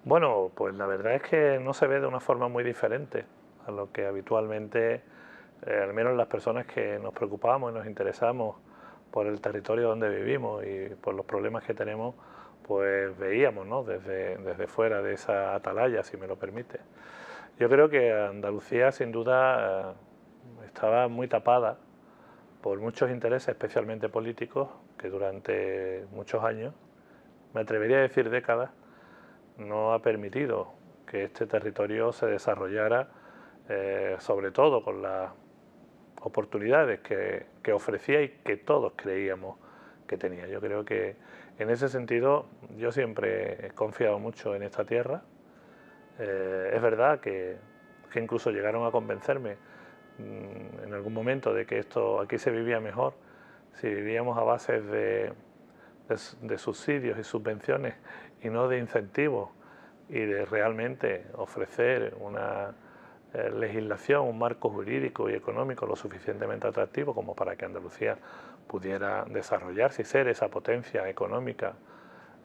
Bueno, pues la verdad es que no se ve de una forma muy diferente a lo que habitualmente, al menos las personas que nos preocupamos y nos interesamos por el territorio donde vivimos y por los problemas que tenemos, pues veíamos, ¿no? Desde fuera de esa atalaya, si me lo permite. Yo creo que Andalucía, sin duda, estaba muy tapada por muchos intereses, especialmente políticos, que durante muchos años, me atrevería a decir décadas, no ha permitido que este territorio se desarrollara, sobre todo con las oportunidades que ofrecía y que todos creíamos que tenía. Yo creo que en ese sentido yo siempre he confiado mucho en esta tierra. Es verdad que incluso llegaron a convencerme en algún momento de que esto aquí se vivía mejor si vivíamos a base de subsidios y subvenciones y no de incentivos y de realmente ofrecer una legislación, un marco jurídico y económico lo suficientemente atractivo como para que Andalucía pudiera desarrollarse y ser esa potencia económica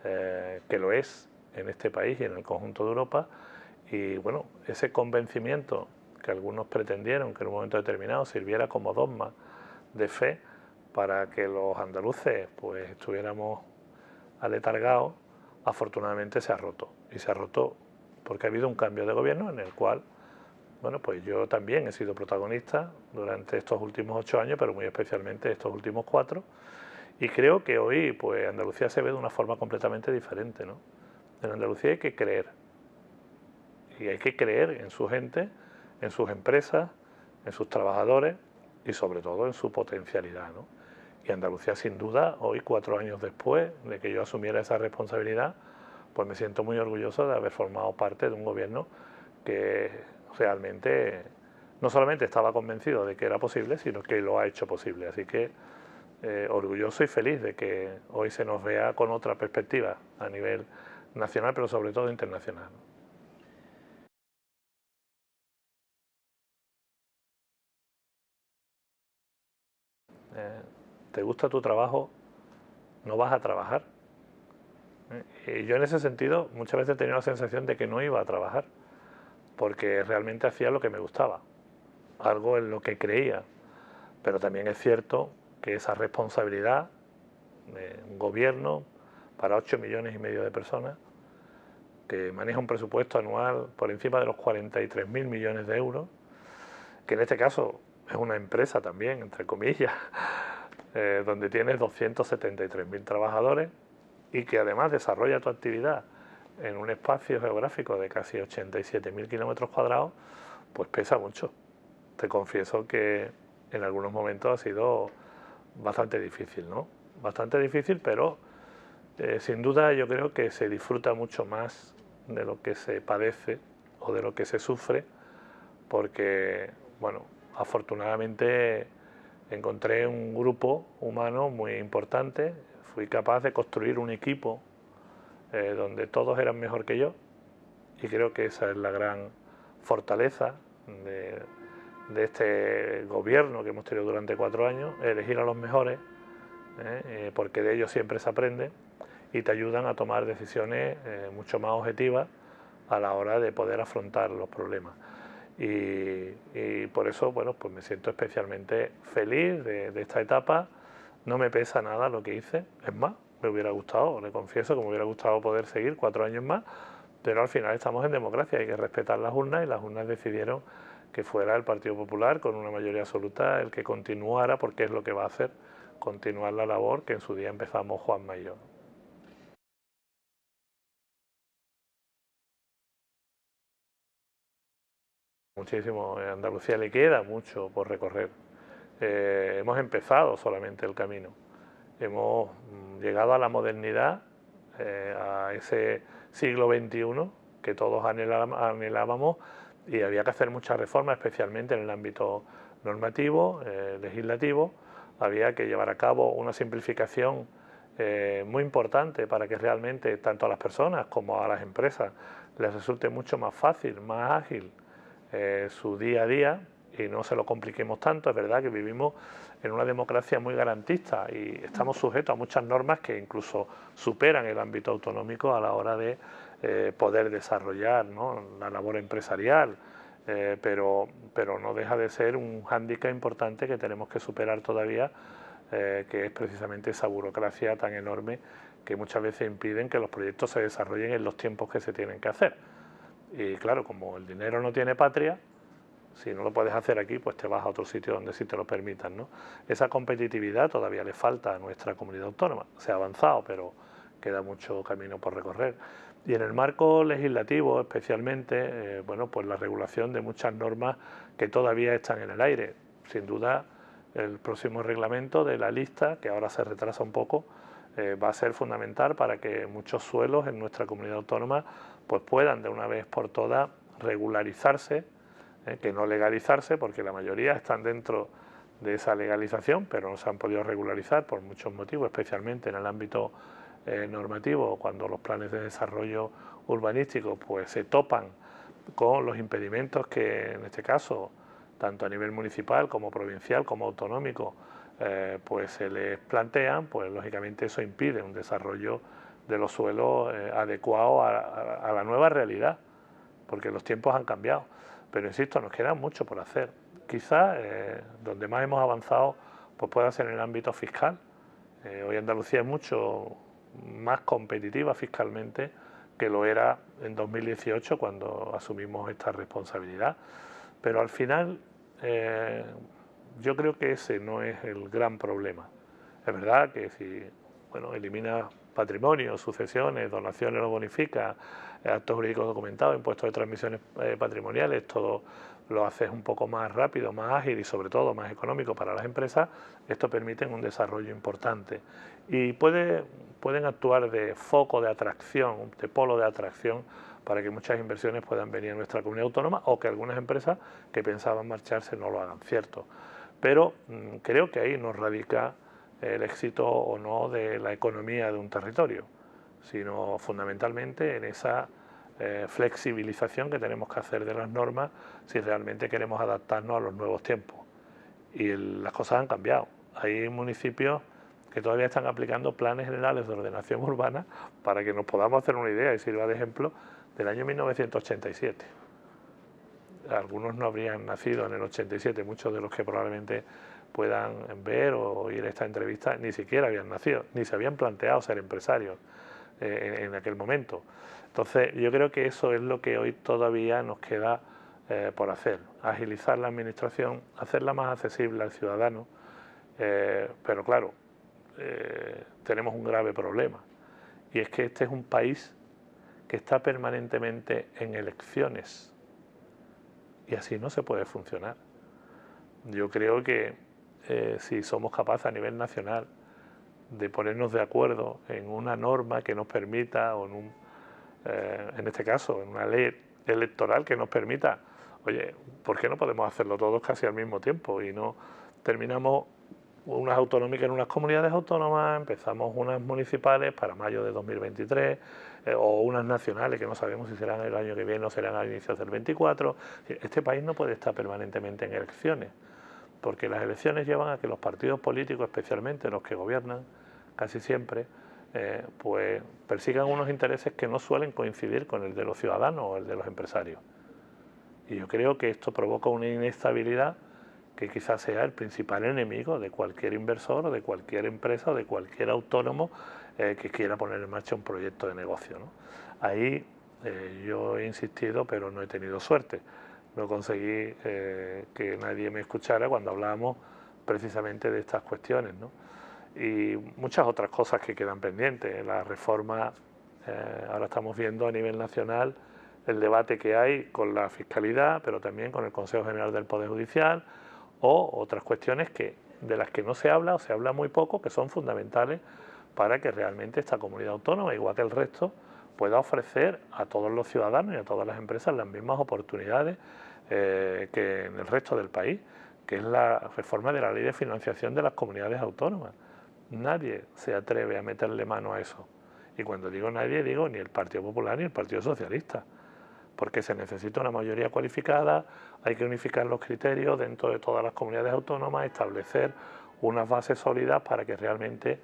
que lo es en este país y en el conjunto de Europa. Y bueno, ese convencimiento que algunos pretendieron que en un momento determinado sirviera como dogma de fe para que los andaluces pues estuviéramos aletargados, afortunadamente se ha roto. Y se ha roto porque ha habido un cambio de gobierno en el cual, bueno, pues yo también he sido protagonista durante estos últimos 8 años, pero muy especialmente estos últimos 4. Y creo que hoy pues Andalucía se ve de una forma completamente diferente, ¿no? En Andalucía hay que creer. Y hay que creer en su gente, en sus empresas, en sus trabajadores y sobre todo en su potencialidad, ¿no? Y Andalucía, sin duda, hoy, 4 años después de que yo asumiera esa responsabilidad, pues me siento muy orgulloso de haber formado parte de un gobierno que realmente no solamente estaba convencido de que era posible, sino que lo ha hecho posible. Así que orgulloso y feliz de que hoy se nos vea con otra perspectiva a nivel nacional, pero sobre todo internacional. ¿Te gusta tu trabajo? No vas a trabajar. Y yo en ese sentido muchas veces tenía la sensación de que no iba a trabajar, porque realmente hacía lo que me gustaba, algo en lo que creía. Pero también es cierto que esa responsabilidad de un gobierno para 8,5 millones de personas, que maneja un presupuesto anual por encima de los 43.000 millones de euros, que en este caso es una empresa también, entre comillas, donde tienes 273.000 trabajadores y que además desarrolla tu actividad en un espacio geográfico de casi 87.000 kilómetros cuadrados, pues pesa mucho. Te confieso que en algunos momentos ha sido bastante difícil, ¿no? Bastante difícil, pero sin duda yo creo que se disfruta mucho más de lo que se padece o de lo que se sufre, porque, bueno, afortunadamente encontré un grupo humano muy importante, fui capaz de construir un equipo donde todos eran mejor que yo y creo que esa es la gran fortaleza de, de este gobierno que hemos tenido durante 4 años, elegir a los mejores, porque de ellos siempre se aprende y te ayudan a tomar decisiones mucho más objetivas a la hora de poder afrontar los problemas. Y por eso, bueno, pues me siento especialmente feliz de esta etapa. No me pesa nada lo que hice, es más, me hubiera gustado, le confieso que me hubiera gustado poder seguir 4 años más, pero al final estamos en democracia, hay que respetar las urnas y las urnas decidieron que fuera el Partido Popular con una mayoría absoluta el que continuara, porque es lo que va a hacer, continuar la labor que en su día empezamos Juanma y yo. Muchísimo, en Andalucía le queda mucho por recorrer. Hemos empezado solamente el camino. Hemos llegado a la modernidad, a ese siglo XXI que todos anhelábamos y había que hacer muchas reformas, especialmente en el ámbito normativo, legislativo. Había que llevar a cabo una simplificación muy importante para que realmente tanto a las personas como a las empresas les resulte mucho más fácil, más ágil su día a día y no se lo compliquemos tanto. Es verdad que vivimos en una democracia muy garantista y estamos sujetos a muchas normas que incluso superan el ámbito autonómico a la hora de poder desarrollar, ¿no?, la labor empresarial, pero no deja de ser un hándicap importante que tenemos que superar todavía, que es precisamente esa burocracia tan enorme que muchas veces impiden que los proyectos se desarrollen en los tiempos que se tienen que hacer. Y claro, como el dinero no tiene patria, si no lo puedes hacer aquí, pues te vas a otro sitio donde sí te lo permitan, ¿no? Esa competitividad todavía le falta a nuestra comunidad autónoma. Se ha avanzado, pero queda mucho camino por recorrer. Y en el marco legislativo, especialmente, bueno, pues la regulación de muchas normas que todavía están en el aire. Sin duda, el próximo reglamento de la lista, que ahora se retrasa un poco, va a ser fundamental para que muchos suelos en nuestra comunidad autónoma pues puedan de una vez por todas regularizarse, que no legalizarse, porque la mayoría están dentro de esa legalización, pero no se han podido regularizar por muchos motivos, especialmente en el ámbito normativo, cuando los planes de desarrollo urbanístico pues se topan con los impedimentos que en este caso, tanto a nivel municipal como provincial como autonómico, pues se les plantean, pues lógicamente eso impide un desarrollo de los suelos adecuado a la nueva realidad, porque los tiempos han cambiado. Pero insisto, nos queda mucho por hacer. Quizás donde más hemos avanzado pues pueda ser en el ámbito fiscal. Hoy Andalucía es mucho más competitiva fiscalmente que lo era en 2018 cuando asumimos esta responsabilidad. Pero al final yo creo que ese no es el gran problema. Es verdad que si elimina patrimonio, sucesiones, donaciones lo bonifica, actos jurídicos documentados, impuestos de transmisiones patrimoniales, todo lo haces un poco más rápido, más ágil y sobre todo más económico para las empresas. Esto permite un desarrollo importante y pueden actuar de foco de atracción, de polo de atracción para que muchas inversiones puedan venir a nuestra comunidad autónoma o que algunas empresas que pensaban marcharse no lo hagan, cierto. Pero creo que ahí nos radica el éxito o no de la economía de un territorio, sino fundamentalmente en esa flexibilización que tenemos que hacer de las normas si realmente queremos adaptarnos a los nuevos tiempos. Y las cosas han cambiado. Hay municipios que todavía están aplicando planes generales de ordenación urbana, para que nos podamos hacer una idea y sirva de ejemplo, del año 1987. Algunos no habrían nacido en el 87, muchos de los que probablemente puedan ver o oír esta entrevista ni siquiera habían nacido, ni se habían planteado ser empresarios en aquel momento. Entonces yo creo que eso es lo que hoy todavía nos queda por hacer, agilizar la administración, hacerla más accesible al ciudadano, pero claro, tenemos un grave problema, y es que este es un país que está permanentemente en elecciones, y así no se puede funcionar. Yo creo que si somos capaces a nivel nacional de ponernos de acuerdo en una norma que nos permita, o en este caso, en una ley electoral que nos permita, oye, ¿por qué no podemos hacerlo todos casi al mismo tiempo? Y no terminamos unas autonómicas en unas comunidades autónomas, empezamos unas municipales para mayo de 2023, o unas nacionales que no sabemos si serán el año que viene o serán a inicios del 24. Este país no puede estar permanentemente en elecciones, porque las elecciones llevan a que los partidos políticos, especialmente los que gobiernan, casi siempre, pues persigan unos intereses que no suelen coincidir con el de los ciudadanos o el de los empresarios. Y yo creo que esto provoca una inestabilidad que quizás sea el principal enemigo de cualquier inversor o de cualquier empresa o de cualquier autónomo que quiera poner en marcha un proyecto de negocio, ¿no? Ahí yo he insistido, pero no he tenido suerte. No conseguí que nadie me escuchara cuando hablábamos precisamente de estas cuestiones, ¿no? Y muchas otras cosas que quedan pendientes. La reforma, ahora estamos viendo a nivel nacional el debate que hay con la fiscalidad, pero también con el Consejo General del Poder Judicial, o otras cuestiones de las que no se habla o se habla muy poco, que son fundamentales para que realmente esta comunidad autónoma, igual que el resto, pueda ofrecer a todos los ciudadanos y a todas las empresas las mismas oportunidades que en el resto del país, que es la reforma de la Ley de Financiación de las Comunidades Autónomas. Nadie se atreve a meterle mano a eso. Y cuando digo nadie, digo ni el Partido Popular ni el Partido Socialista, porque se necesita una mayoría cualificada, hay que unificar los criterios dentro de todas las comunidades autónomas, establecer unas bases sólidas para que realmente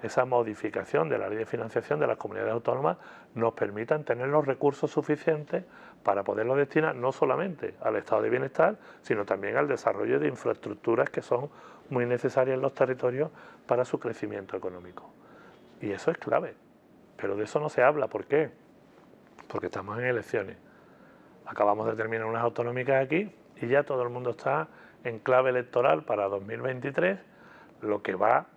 esa modificación de la ley de financiación de las comunidades autónomas nos permitan tener los recursos suficientes para poderlos destinar no solamente al estado de bienestar, sino también al desarrollo de infraestructuras que son muy necesarias en los territorios para su crecimiento económico. Y eso es clave, pero de eso no se habla. ¿Por qué? Porque estamos en elecciones. Acabamos de terminar unas autonómicas aquí y ya todo el mundo está en clave electoral para 2023, lo que va,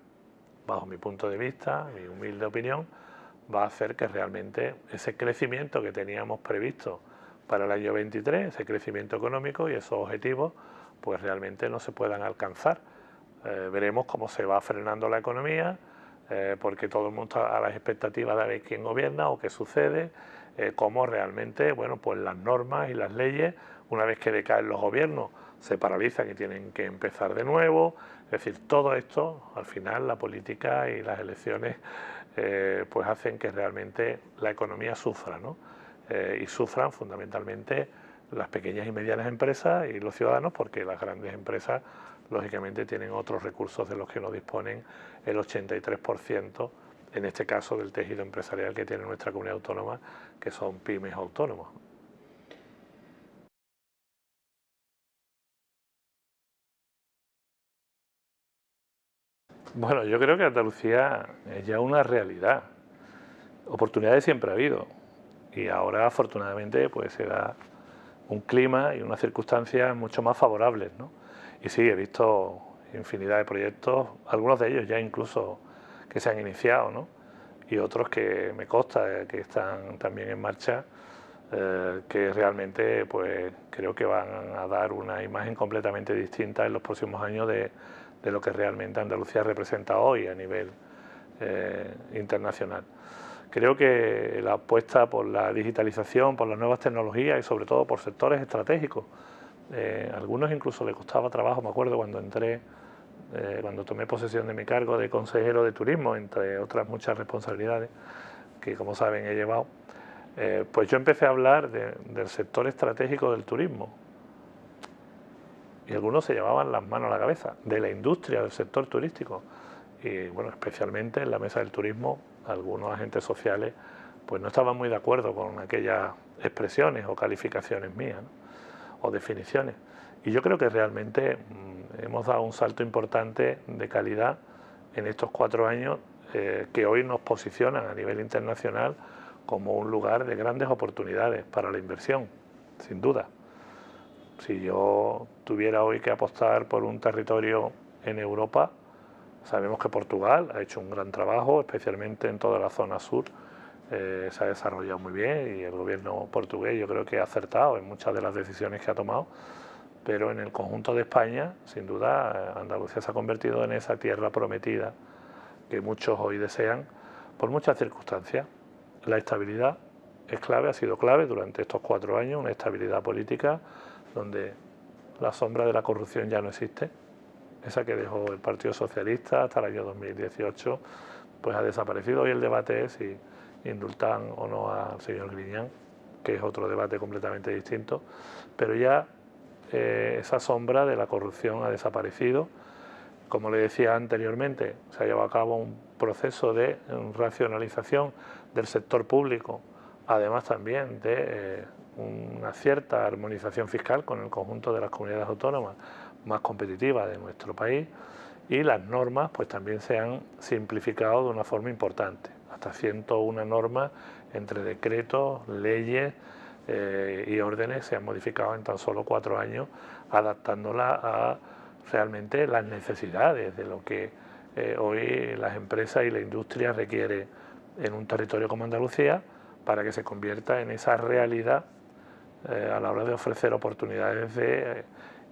bajo mi punto de vista, mi humilde opinión, va a hacer que realmente ese crecimiento que teníamos previsto para el año 23, ese crecimiento económico y esos objetivos, pues realmente no se puedan alcanzar. Veremos cómo se va frenando la economía, porque todo el mundo está a las expectativas de ver quién gobierna o qué sucede, cómo realmente, bueno, pues las normas y las leyes, una vez que decaen los gobiernos, se paralizan y tienen que empezar de nuevo. Es decir, todo esto, al final, la política y las elecciones, pues hacen que realmente la economía sufra, ¿no? Y sufran fundamentalmente las pequeñas y medianas empresas y los ciudadanos, porque las grandes empresas, lógicamente, tienen otros recursos de los que no disponen el 83%, en este caso, del tejido empresarial que tiene nuestra comunidad autónoma, que son pymes autónomos. Bueno, yo creo que Andalucía es ya una realidad. Oportunidades siempre ha habido y ahora afortunadamente pues se da un clima y unas circunstancias mucho más favorables, ¿no? Y sí, he visto infinidad de proyectos, algunos de ellos ya incluso que se han iniciado, ¿no? Y otros que me consta que están también en marcha, que realmente pues creo que van a dar una imagen completamente distinta en los próximos años de lo que realmente Andalucía representa hoy a nivel internacional. Creo que la apuesta por la digitalización, por las nuevas tecnologías y sobre todo por sectores estratégicos, algunos incluso le costaba trabajo, me acuerdo cuando entré, cuando tomé posesión de mi cargo de consejero de turismo, entre otras muchas responsabilidades que como saben he llevado, pues yo empecé a hablar del sector estratégico del turismo y algunos se llevaban las manos a la cabeza, de la industria del sector turístico. Y bueno, especialmente en la mesa del turismo, algunos agentes sociales pues no estaban muy de acuerdo con aquellas expresiones o calificaciones mías, ¿no? O definiciones. Y yo creo que realmente hemos dado un salto importante de calidad en estos 4 años que hoy nos posicionan a nivel internacional como un lugar de grandes oportunidades para la inversión, sin duda. Si yo tuviera hoy que apostar por un territorio en Europa, sabemos que Portugal ha hecho un gran trabajo, especialmente en toda la zona sur, se ha desarrollado muy bien y el gobierno portugués yo creo que ha acertado en muchas de las decisiones que ha tomado, pero en el conjunto de España, sin duda, Andalucía se ha convertido en esa tierra prometida que muchos hoy desean por muchas circunstancias. La estabilidad es clave, ha sido clave durante estos 4 años, una estabilidad política donde la sombra de la corrupción ya no existe. Esa que dejó el Partido Socialista hasta el año 2018, pues ha desaparecido. Hoy el debate es si indultan o no al señor Griñán, que es otro debate completamente distinto, pero ya esa sombra de la corrupción ha desaparecido. Como le decía anteriormente, se ha llevado a cabo un proceso de racionalización del sector público, además también de una cierta armonización fiscal con el conjunto de las comunidades autónomas más competitivas de nuestro país, y las normas pues también se han simplificado de una forma importante. Hasta 101 normas entre decretos, leyes y órdenes se han modificado en tan solo 4 años, adaptándolas a realmente las necesidades de lo que hoy las empresas y la industria requiere en un territorio como Andalucía para que se convierta en esa realidad a la hora de ofrecer oportunidades de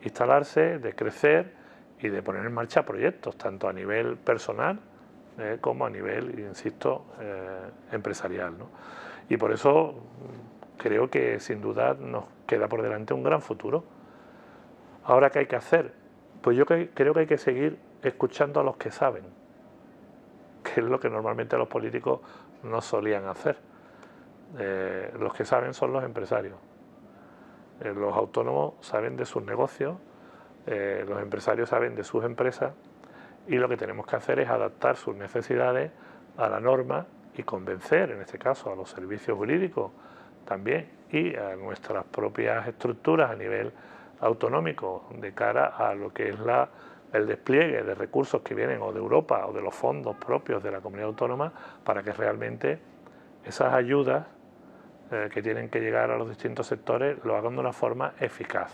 instalarse, de crecer y de poner en marcha proyectos, tanto a nivel personal como a nivel, insisto, empresarial, ¿no? Y por eso creo que sin duda nos queda por delante un gran futuro. Ahora, ¿qué hay que hacer? Pues yo creo que hay que seguir escuchando a los que saben, que es lo que normalmente los políticos no solían hacer. Los que saben son los empresarios. Los autónomos saben de sus negocios, los empresarios saben de sus empresas y lo que tenemos que hacer es adaptar sus necesidades a la norma y convencer, en este caso, a los servicios jurídicos también y a nuestras propias estructuras a nivel autonómico de cara a lo que es el despliegue de recursos que vienen o de Europa o de los fondos propios de la comunidad autónoma para que realmente esas ayudas que tienen que llegar a los distintos sectores lo hagan de una forma eficaz.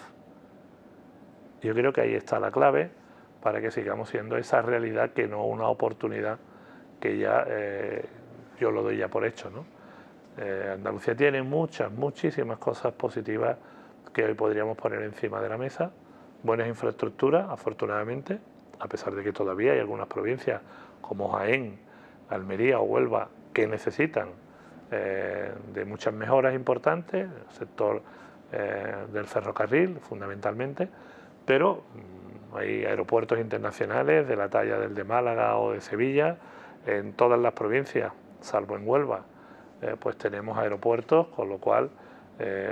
Yo creo que ahí está la clave para que sigamos siendo esa realidad que no una oportunidad que ya yo lo doy ya por hecho, ¿no? Andalucía tiene muchísimas cosas positivas que hoy podríamos poner encima de la mesa. Buenas infraestructuras, afortunadamente, a pesar de que todavía hay algunas provincias como Jaén, Almería o Huelva que necesitan de muchas mejoras importantes, el sector del ferrocarril fundamentalmente, pero hay aeropuertos internacionales de la talla del de Málaga o de Sevilla en todas las provincias, salvo en Huelva, pues tenemos aeropuertos, con lo cual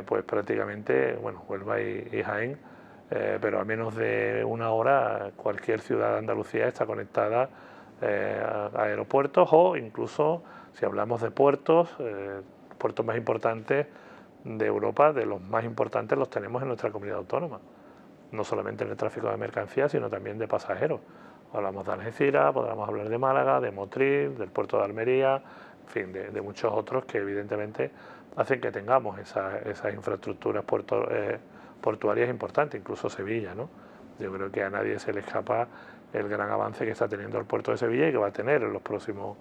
pues prácticamente, bueno, Huelva y Jaén, pero a menos de una hora cualquier ciudad de Andalucía está conectada a aeropuertos o incluso si hablamos de puertos, puertos más importantes de Europa, de los más importantes los tenemos en nuestra comunidad autónoma, no solamente en el tráfico de mercancías sino también de pasajeros. Hablamos de Algeciras, podríamos hablar de Málaga, de Motril, del puerto de Almería, en fin, de muchos otros que evidentemente hacen que tengamos esas infraestructuras portuarias importantes, incluso Sevilla, ¿no? Yo creo que a nadie se le escapa el gran avance que está teniendo el puerto de Sevilla y que va a tener en los próximos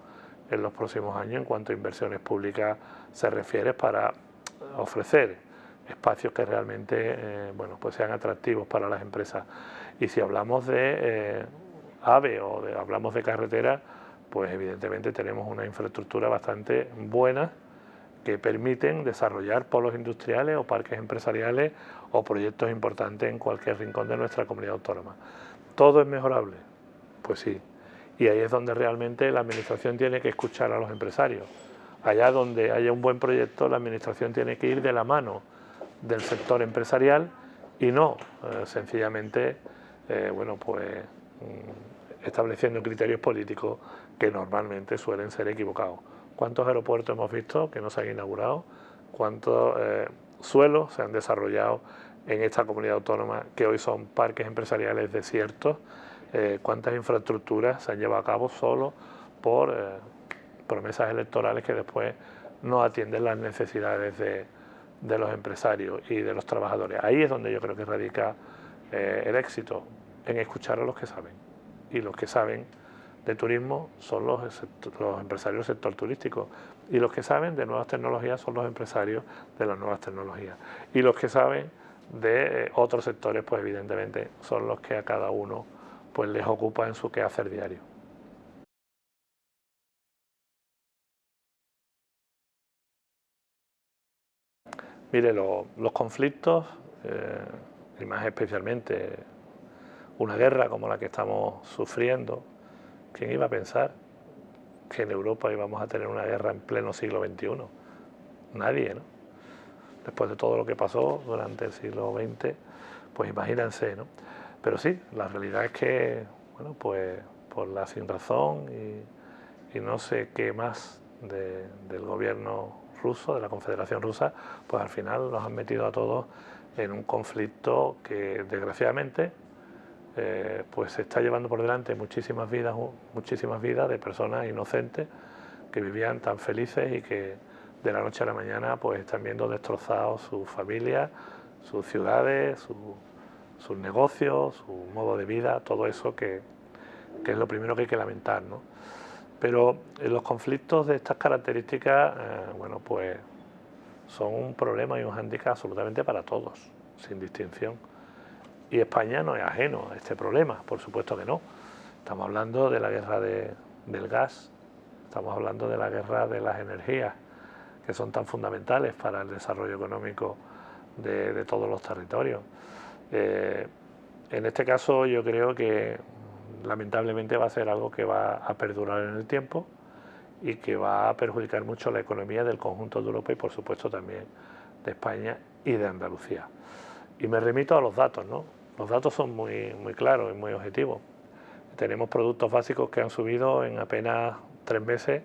años en cuanto a inversiones públicas se refiere para ofrecer espacios que realmente bueno, pues sean atractivos para las empresas. Y si hablamos de AVE o hablamos de carretera, pues evidentemente tenemos una infraestructura bastante buena que permiten desarrollar polos industriales o parques empresariales o proyectos importantes en cualquier rincón de nuestra comunidad autónoma. ¿Todo es mejorable? Pues sí. Y ahí es donde realmente la Administración tiene que escuchar a los empresarios. Allá donde haya un buen proyecto, la Administración tiene que ir de la mano del sector empresarial y no sencillamente bueno, pues, estableciendo criterios políticos que normalmente suelen ser equivocados. ¿Cuántos aeropuertos hemos visto que no se han inaugurado? ¿Cuántos suelos se han desarrollado en esta comunidad autónoma que hoy son parques empresariales desiertos? ¿Cuántas infraestructuras se han llevado a cabo solo por promesas electorales que después no atienden las necesidades de los empresarios y de los trabajadores? Ahí es donde yo creo que radica el éxito, en escuchar a los que saben. Y los que saben de turismo son los empresarios del sector turístico. Y los que saben de nuevas tecnologías son los empresarios de las nuevas tecnologías. Y los que saben de otros sectores, pues evidentemente son los que a cada uno pues les ocupa en su quehacer diario. Mire, los conflictos, y más especialmente una guerra como la que estamos sufriendo, ¿quién iba a pensar que en Europa íbamos a tener una guerra en pleno siglo XXI? Nadie, ¿no? Después de todo lo que pasó durante el siglo XX, pues imagínense, ¿no? Pero sí, la realidad es que, bueno, pues por la sinrazón y no sé qué más del gobierno ruso, de la Confederación Rusa, pues al final nos han metido a todos en un conflicto que desgraciadamente pues se está llevando por delante muchísimas vidas de personas inocentes que vivían tan felices y que de la noche a la mañana pues están viendo destrozados sus familias, sus ciudades, sus negocios, su modo de vida, todo eso que es lo primero que hay que lamentar, ¿no? Pero los conflictos de estas características, bueno, pues son un problema y un hándicap absolutamente para todos, sin distinción. Y España no es ajeno a este problema, por supuesto que no. Estamos hablando de la guerra del gas, estamos hablando de la guerra de las energías, que son tan fundamentales para el desarrollo económico de todos los territorios. En este caso yo creo que lamentablemente va a ser algo que va a perdurar en el tiempo y que va a perjudicar mucho la economía del conjunto de Europa y por supuesto también de España y de Andalucía. Y me remito a los datos, ¿no? Los datos son muy claros y muy objetivos. tenemos productos básicos que han subido en apenas 3 meses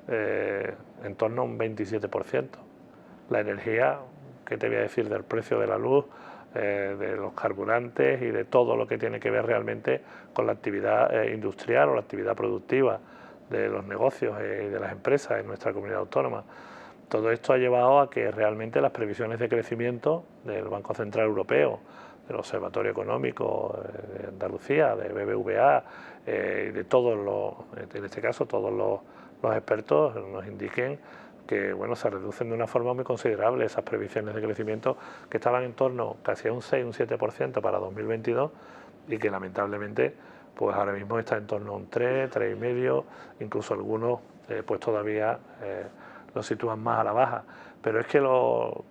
en torno a un 27%. La energía, ¿qué te voy a decir del precio de la luz, de los carburantes y de todo lo que tiene que ver realmente con la actividad industrial o la actividad productiva de los negocios y de las empresas en nuestra comunidad autónoma? Todo esto ha llevado a que realmente las previsiones de crecimiento del Banco Central Europeo, del Observatorio Económico de Andalucía, de BBVA, de todos los, en este caso todos los expertos, nos indiquen que bueno, se reducen de una forma muy considerable esas previsiones de crecimiento que estaban en torno casi a un 6, un 7% para 2022 y que lamentablemente pues ahora mismo está en torno a un 3, 3,5, incluso algunos pues todavía lo sitúan más a la baja. Pero es que lo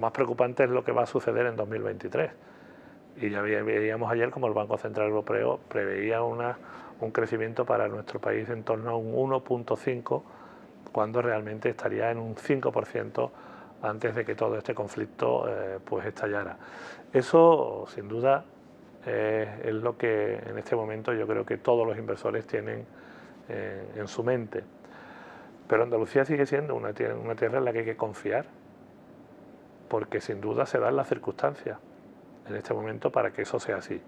más preocupante es lo que va a suceder en 2023. Y ya veíamos ayer como el Banco Central Europeo preveía un crecimiento para nuestro país en torno a un 1,5, cuando realmente estaría en un 5% antes de que todo este conflicto pues estallara. Eso, sin duda, es lo que en este momento yo creo que todos los inversores tienen en su mente. Pero Andalucía sigue siendo una tierra en la que hay que confiar, porque sin duda se dan las circunstancias en este momento para que eso sea así.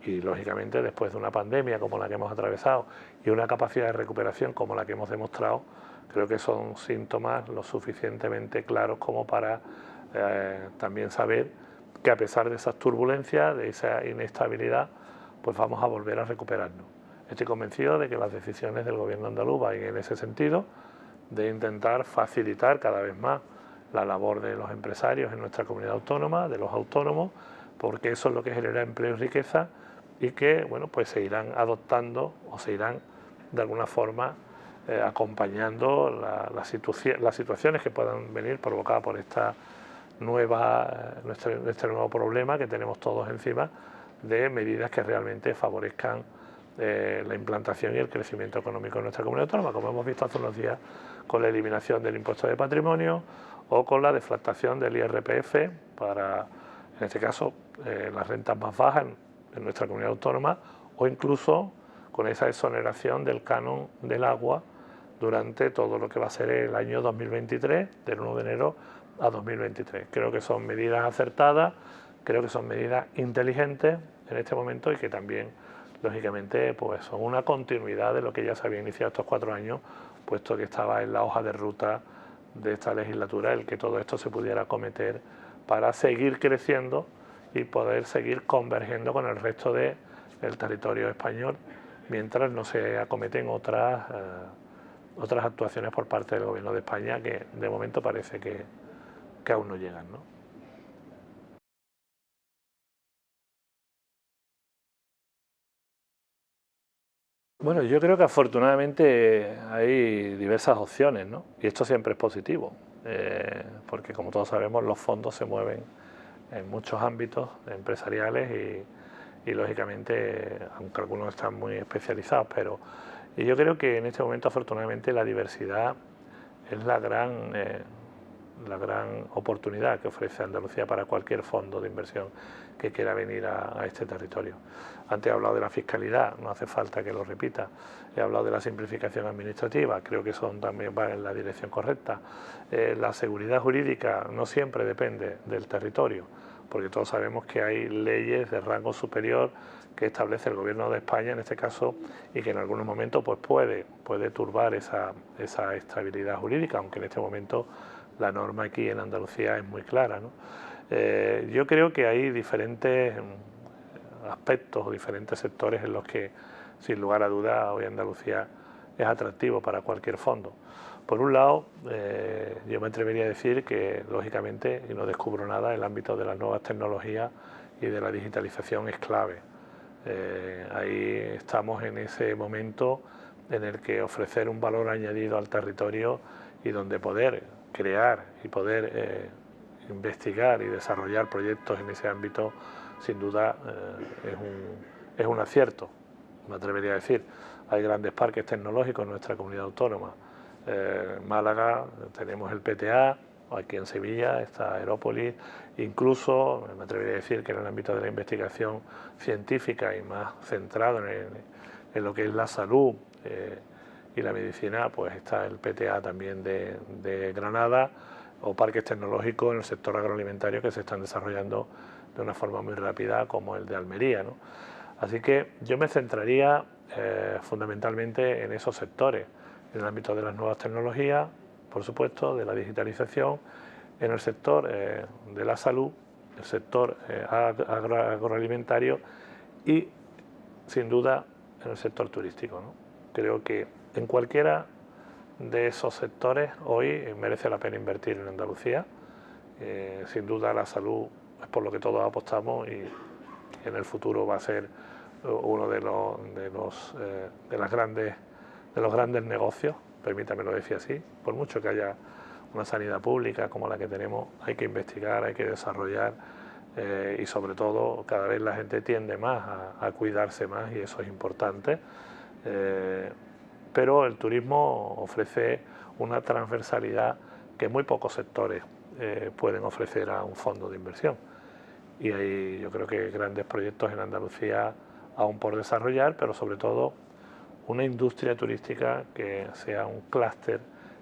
Y lógicamente después de una pandemia como la que hemos atravesado y una capacidad de recuperación como la que hemos demostrado, creo que son síntomas lo suficientemente claros como para también saber que a pesar de esas turbulencias, de esa inestabilidad, pues vamos a volver a recuperarnos. Estoy convencido de que las decisiones del gobierno andaluz van en ese sentido, de intentar facilitar cada vez más la labor de los empresarios en nuestra comunidad autónoma, de los autónomos, porque eso es lo que genera empleo y riqueza y que bueno, pues se irán adoptando o se irán de alguna forma acompañando las situaciones que puedan venir provocadas por esta este nuevo problema que tenemos todos encima, de medidas que realmente favorezcan la implantación y el crecimiento económico en nuestra comunidad autónoma, como hemos visto hace unos días con la eliminación del impuesto de patrimonio o con la deflactación del IRPF para, en este caso, las rentas más bajas en nuestra comunidad autónoma, o incluso con esa exoneración del canon del agua durante todo lo que va a ser el año 2023, del 1 de enero a 2023. Creo que son medidas acertadas, creo que son medidas inteligentes en este momento y que también, lógicamente, pues son una continuidad de lo que ya se había iniciado estos 4 años, puesto que estaba en la hoja de ruta de esta legislatura el que todo esto se pudiera acometer para seguir creciendo y poder seguir convergiendo con el resto del territorio español, mientras no se acometen otras actuaciones por parte del Gobierno de España que de momento parece que aún no llegan, ¿no? Bueno, yo creo que afortunadamente hay diversas opciones, ¿no? Y esto siempre es positivo, porque como todos sabemos los fondos se mueven en muchos ámbitos empresariales y lógicamente, aunque algunos están muy especializados, pero y yo creo que en este momento afortunadamente la diversidad es la gran oportunidad que ofrece Andalucía para cualquier fondo de inversión que quiera venir a este territorio. Antes he hablado de la fiscalidad, no hace falta que lo repita. He hablado de la simplificación administrativa, creo que son también va en la dirección correcta. La seguridad jurídica no siempre depende del territorio, porque todos sabemos que hay leyes de rango superior que establece el Gobierno de España en este caso y que en algunos momentos pues puede turbar esa estabilidad jurídica, aunque en este momento la norma aquí en Andalucía es muy clara, ¿no? Yo creo que hay diferentes aspectos o diferentes sectores en los que, sin lugar a dudas, hoy Andalucía es atractivo para cualquier fondo. Por un lado, yo me atrevería a decir que, lógicamente, y no descubro nada, el ámbito de las nuevas tecnologías y de la digitalización es clave. Ahí estamos en ese momento en el que ofrecer un valor añadido al territorio y donde poder crear y poder investigar y desarrollar proyectos en ese ámbito, sin duda es un acierto, me atrevería a decir. Hay grandes parques tecnológicos en nuestra comunidad autónoma. Málaga tenemos el PTA, aquí en Sevilla está Aerópolis, incluso me atrevería a decir que en el ámbito de la investigación científica y más centrado en lo que es la salud y la medicina, pues está el PTA también de Granada, o parques tecnológicos en el sector agroalimentario que se están desarrollando de una forma muy rápida, como el de Almería, ¿no? Así que yo me centraría fundamentalmente en esos sectores, en el ámbito de las nuevas tecnologías, por supuesto, de la digitalización, en el sector de la salud, el sector agroalimentario y, sin duda, en el sector turístico, ¿no? Creo que en cualquiera de esos sectores hoy merece la pena invertir en Andalucía. Sin duda la salud es por lo que todos apostamos y en el futuro va a ser uno de los grandes negocios, permítamelo decir así. Por mucho que haya una sanidad pública como la que tenemos, hay que investigar, hay que desarrollar y sobre todo cada vez la gente tiende más a cuidarse más y eso es importante. Pero el turismo ofrece una transversalidad que muy pocos sectores pueden ofrecer a un fondo de inversión. Y hay, yo creo que grandes proyectos en Andalucía aún por desarrollar, pero sobre todo una industria turística que sea un clúster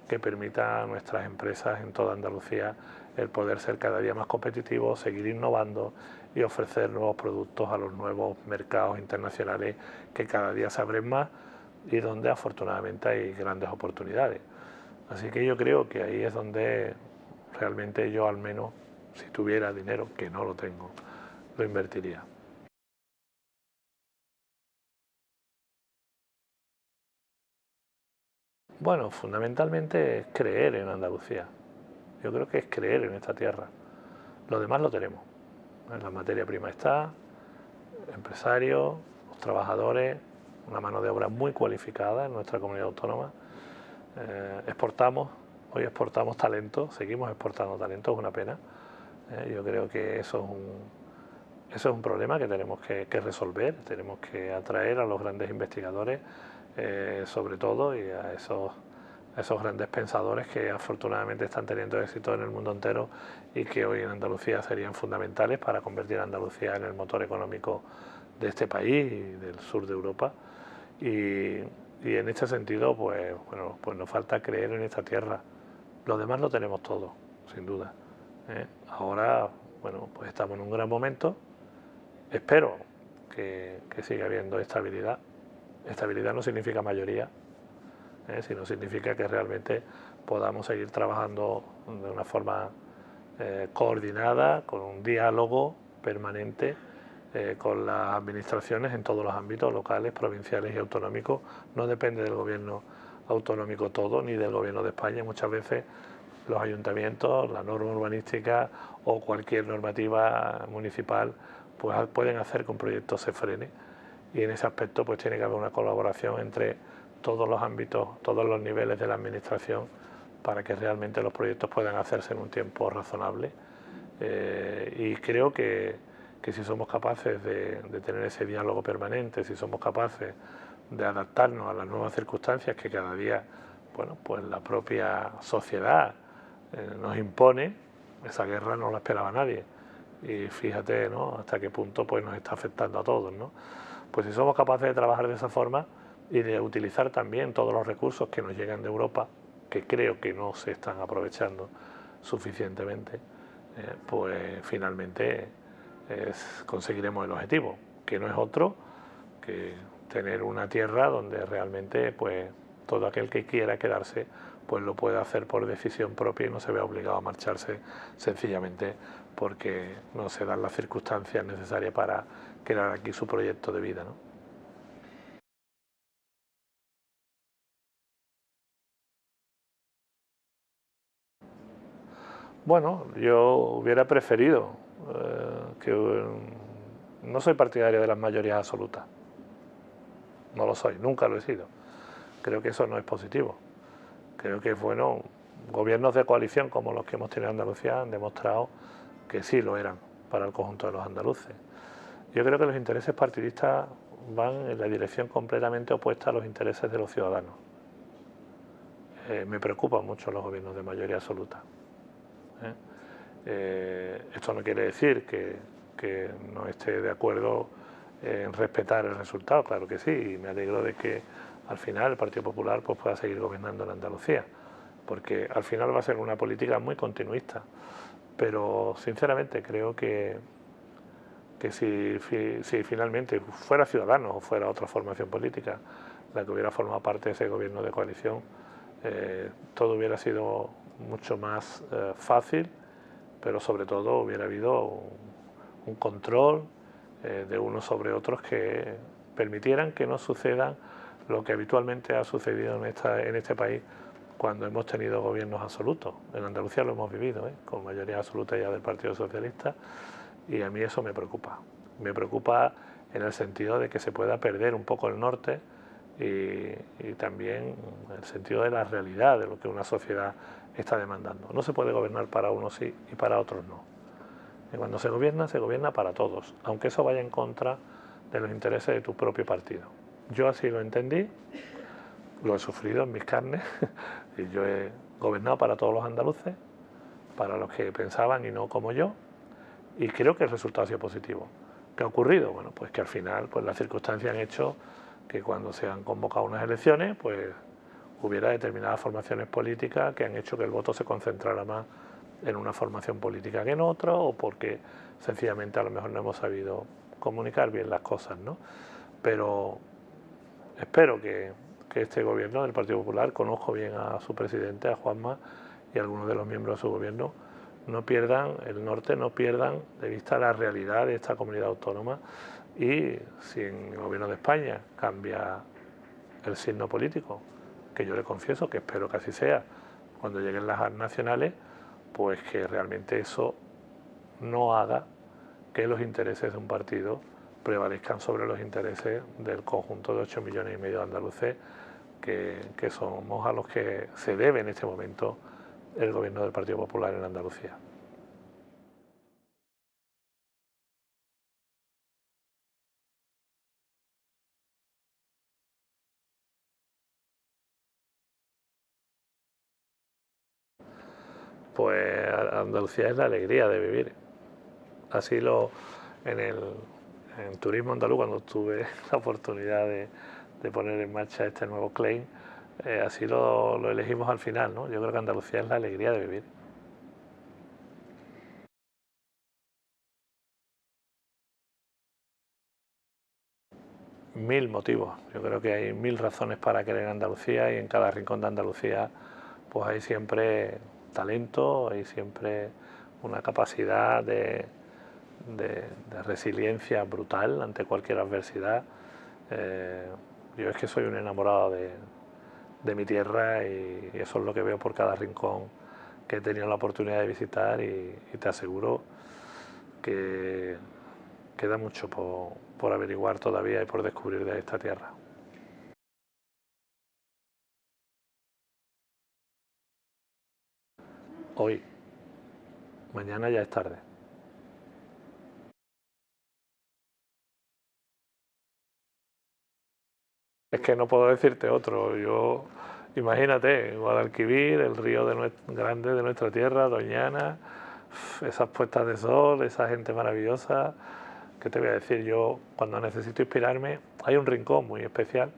que permita a nuestras empresas en toda Andalucía el poder ser cada día más competitivos, seguir innovando y ofrecer nuevos productos a los nuevos mercados internacionales que cada día se abren más y donde afortunadamente hay grandes oportunidades. Así que yo creo que ahí es donde realmente yo, al menos si tuviera dinero, que no lo tengo, lo invertiría. Bueno, fundamentalmente es creer en Andalucía. Yo creo que es creer en esta tierra. Lo demás lo tenemos. La materia prima está, empresarios, los trabajadores, una mano de obra muy cualificada en nuestra comunidad autónoma. Exportamos, hoy exportamos talento, seguimos exportando talento, es una pena. Yo creo que eso es un problema que tenemos que resolver, tenemos que atraer a los grandes investigadores, sobre todo, y a esos grandes pensadores que afortunadamente están teniendo éxito en el mundo entero y que hoy en Andalucía serían fundamentales para convertir a Andalucía en el motor económico de este país y del sur de Europa. Y en este sentido, pues, bueno, pues nos falta creer en esta tierra. Lo demás lo tenemos todo, sin duda. Ahora, bueno, pues estamos en un gran momento. Espero que siga habiendo estabilidad. Estabilidad no significa mayoría, sino significa que realmente podamos seguir trabajando de una forma coordinada, con un diálogo permanente con las administraciones en todos los ámbitos, locales, provinciales y autonómicos. No depende del gobierno autonómico todo, ni del gobierno de España. Muchas veces los ayuntamientos, la norma urbanística o cualquier normativa municipal pues pueden hacer que un proyecto se frene, y en ese aspecto pues tiene que haber una colaboración entre todos los ámbitos, todos los niveles de la administración para que realmente los proyectos puedan hacerse en un tiempo razonable. Y creo que si somos capaces de tener ese diálogo permanente, si somos capaces de adaptarnos a las nuevas circunstancias que cada día, bueno, pues la propia sociedad nos impone, esa guerra no la esperaba nadie. Y fíjate, ¿no?, hasta qué punto pues nos está afectando a todos, ¿no? Pues si somos capaces de trabajar de esa forma y de utilizar también todos los recursos que nos llegan de Europa, que creo que no se están aprovechando suficientemente, pues finalmente conseguiremos el objetivo, que no es otro que tener una tierra donde realmente pues todo aquel que quiera quedarse pues lo puede hacer por decisión propia y no se vea obligado a marcharse sencillamente porque no se dan las circunstancias necesarias para crear aquí su proyecto de vida, ¿no? Bueno, yo hubiera preferido no soy partidario de las mayorías absolutas, no lo soy, nunca lo he sido. Creo que eso no es positivo. Creo que, bueno, gobiernos de coalición como los que hemos tenido en Andalucía han demostrado que sí lo eran para el conjunto de los andaluces. Yo creo que los intereses partidistas van en la dirección completamente opuesta a los intereses de los ciudadanos. Me preocupan mucho los gobiernos de mayoría absoluta. Esto no quiere decir que no esté de acuerdo en respetar el resultado, claro que sí, y me alegro de que al final el Partido Popular pues, pueda seguir gobernando en Andalucía, porque al final va a ser una política muy continuista, pero sinceramente creo que si finalmente fuera Ciudadanos o fuera otra formación política la que hubiera formado parte de ese gobierno de coalición, todo hubiera sido mucho más fácil, pero sobre todo hubiera habido un control de unos sobre otros que permitieran que no suceda lo que habitualmente ha sucedido en este país cuando hemos tenido gobiernos absolutos. En Andalucía lo hemos vivido, con mayoría absoluta ya del Partido Socialista, y a mí eso me preocupa. Me preocupa en el sentido de que se pueda perder un poco el norte y también el sentido de la realidad de lo que una sociedad está demandando. No se puede gobernar para unos sí y para otros no. Y cuando se gobierna para todos, aunque eso vaya en contra de los intereses de tu propio partido. Yo así lo entendí, lo he sufrido en mis carnes, y yo he gobernado para todos los andaluces, para los que pensaban y no como yo, y creo que el resultado ha sido positivo. ¿Qué ha ocurrido? Bueno, pues que al final pues las circunstancias han hecho que cuando se han convocado unas elecciones, pues hubiera determinadas formaciones políticas que han hecho que el voto se concentrara más en una formación política que en otra, o porque sencillamente a lo mejor no hemos sabido comunicar bien las cosas, ¿no? Pero espero que este gobierno del Partido Popular, conozco bien a su presidente, a Juanma, y a algunos de los miembros de su gobierno, no pierdan, el norte no pierdan de vista la realidad de esta comunidad autónoma, y si en el gobierno de España cambia el signo político, que yo le confieso que espero que así sea, cuando lleguen las nacionales, pues que realmente eso no haga que los intereses de un partido prevalezcan sobre los intereses del conjunto de 8,5 millones de andaluces que somos a los que se debe en este momento el gobierno del Partido Popular en Andalucía. Pues Andalucía es la alegría de vivir. Así en en turismo andaluz, cuando tuve la oportunidad de poner en marcha este nuevo claim, así lo elegimos al final, ¿no? Yo creo que Andalucía es la alegría de vivir. Mil motivos. Yo creo que hay mil razones para querer Andalucía, y en cada rincón de Andalucía pues hay siempre talento, hay siempre una capacidad de resiliencia brutal ante cualquier adversidad. Eh, yo es que soy un enamorado de mi tierra, y eso es lo que veo por cada rincón que he tenido la oportunidad de visitar, y te aseguro que queda mucho por averiguar todavía y por descubrir de esta tierra. Hoy, mañana ya es tarde. Es que no puedo decirte otro. Yo, imagínate, Guadalquivir, el río grande de nuestra tierra, Doñana, esas puestas de sol, esa gente maravillosa. ¿Qué te voy a decir? Yo, cuando necesito inspirarme, hay un rincón muy especial,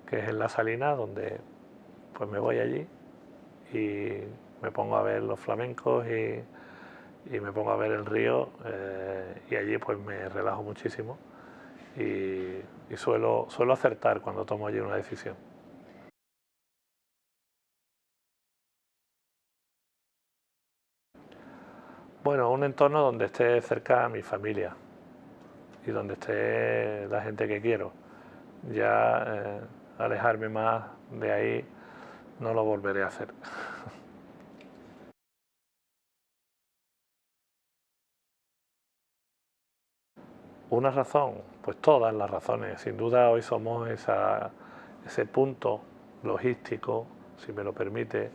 que es en La Salina, donde pues me voy allí y me pongo a ver los flamencos, y me pongo a ver el río, y allí pues me relajo muchísimo, y suelo acertar cuando tomo allí una decisión. Bueno, un entorno donde esté cerca a mi familia y donde esté la gente que quiero. Ya alejarme más de ahí no lo volveré a hacer. Una razón, pues todas las razones. Sin duda hoy somos ese punto logístico, si me lo permite,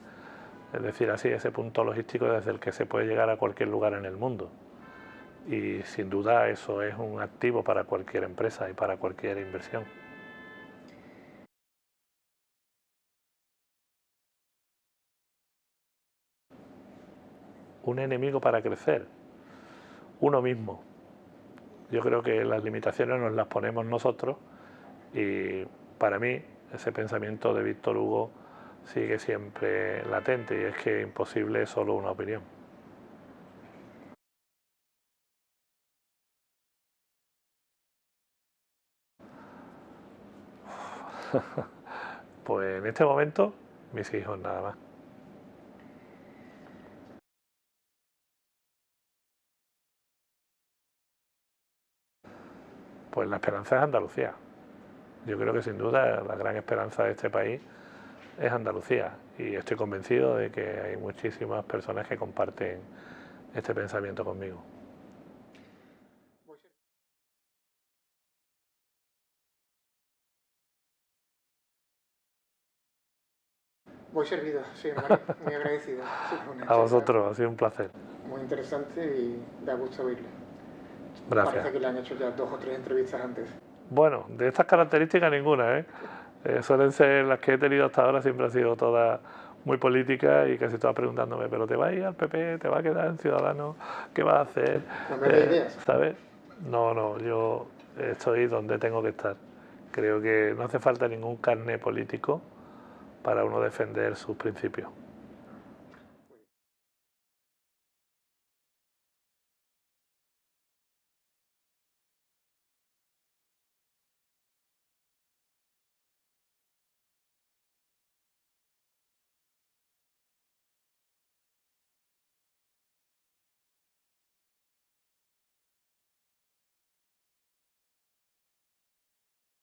es decir, así, ese punto logístico desde el que se puede llegar a cualquier lugar en el mundo. Y sin duda eso es un activo para cualquier empresa y para cualquier inversión. un enemigo para crecer, uno mismo. Yo creo que las limitaciones nos las ponemos nosotros y para mí ese pensamiento de Víctor Hugo sigue siempre latente y es que imposible es solo una opinión. Pues en este momento mis hijos nada más. Pues la esperanza es Andalucía. Yo creo que sin duda la gran esperanza de este país es Andalucía y estoy convencido de que hay muchísimas personas que comparten este pensamiento conmigo. Voy servido, sí, hermano, muy agradecido. Sí, A vosotros, ha sido un placer. muy interesante y da gusto oírle. Gracias. Parece que le han hecho ya 2 o 3 entrevistas antes. Bueno, de estas características ninguna, ¿eh? Suelen ser las que he tenido hasta ahora, siempre han sido todas muy políticas y casi todas preguntándome, ¿pero te vas a ir al PP? ¿Te vas a quedar en Ciudadanos? ¿Qué vas a hacer? No me dé ideas. ¿Sabes? No, yo estoy donde tengo que estar. Creo que no hace falta ningún carné político para uno defender sus principios.